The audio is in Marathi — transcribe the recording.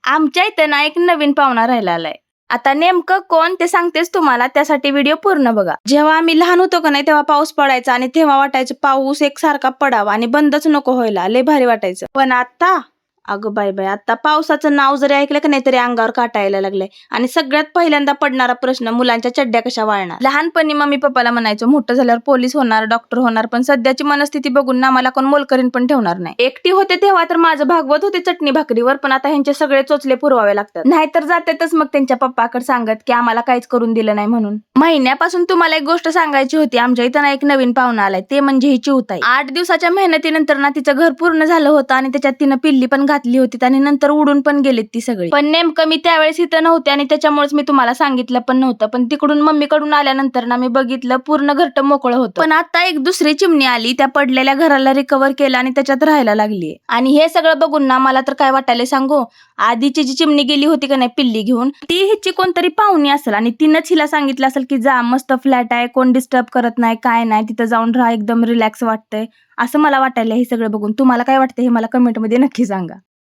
आमच्या इथं ना एक नवीन पाहुणा राहायला आलाय. आता नेमकं कोण ते सांगतेच तुम्हाला, त्यासाठी व्हिडिओ पूर्ण बघा. जेव्हा आम्ही लहान होतो का नाही तेव्हा पाऊस पडायचा आणि तेव्हा वाटायचं पाऊस एकसारखा पडावा आणि बंदच नको व्हायला, लय भारी वाटायचं. पण आता अगं बाय बाय, आता पावसाचं नाव जरी ऐकलं का नाही तरी अंगावर काटा यायला लागलंय. आणि सगळ्यात पहिल्यांदा पडणारा प्रश्न, मुलांच्या चड्ड्या कशा वाळणार. लहानपणी मम्मी पप्पाला म्हणायचो मोठं झाल्यावर पोलीस होणार, डॉक्टर होणार, पण सध्याची मनस्थिती बघून ना मला कोण मोलकरीन पण ठेवणार नाही. एकटी होते तेव्हा तर माझं भागवत होते चटणी भाकरीवर, पण आता ह्यांचे सगळे चोचले पुरवावे लागतात. नाहीतर जातातच मग त्यांच्या पप्पाकडे सांगत की आम्हाला काहीच करून दिलं नाही म्हणून. महिन्यापासून तुम्हाला एक गोष्ट सांगायची होती. आमच्या इथं ना एक नवीन पाहुणा आलाय, ते म्हणजे ही चिवताई. 8 दिवसाच्या मेहनतीनंतर ना तिचं घर पूर्ण झालं होतं आणि त्याच्यात तिनं पिल्ली पण घातली होती आणि नंतर उडून पण गेलेत ती सगळी. पण नेमकं मी त्यावेळेस इथं नव्हते आणि त्याच्यामुळेच मी तुम्हाला सांगितलं पण नव्हतं. पण तिकडून मम्मीकडून आल्यानंतर ना मी बघितलं पूर्ण घरटं मोकळं होतं. पण आता एक दुसरी चिमणी आली, त्या पडलेल्या घराला रिकव्हर केलं आणि त्याच्यात राहायला लागली. आणि हे सगळं बघून ना मला तर काय वाटायला सांगू, आधीची जी चिमणी गेली होती का नाही पिल्ली घेऊन, ती हिची कोणतरी पाहुणी असेल आणि तिनंच हिला सांगितलं असेल की जा, मस्त फ्लॅट आहे, कोण डिस्टर्ब करत नाही, काय नाही, तिथं जाऊन राहा, एकदम रिलॅक्स वाटतंय, असं मला वाटायला हे सगळं बघून. तुम्हाला काय वाटतं हे मला कमेंटमध्ये नक्की सांगा.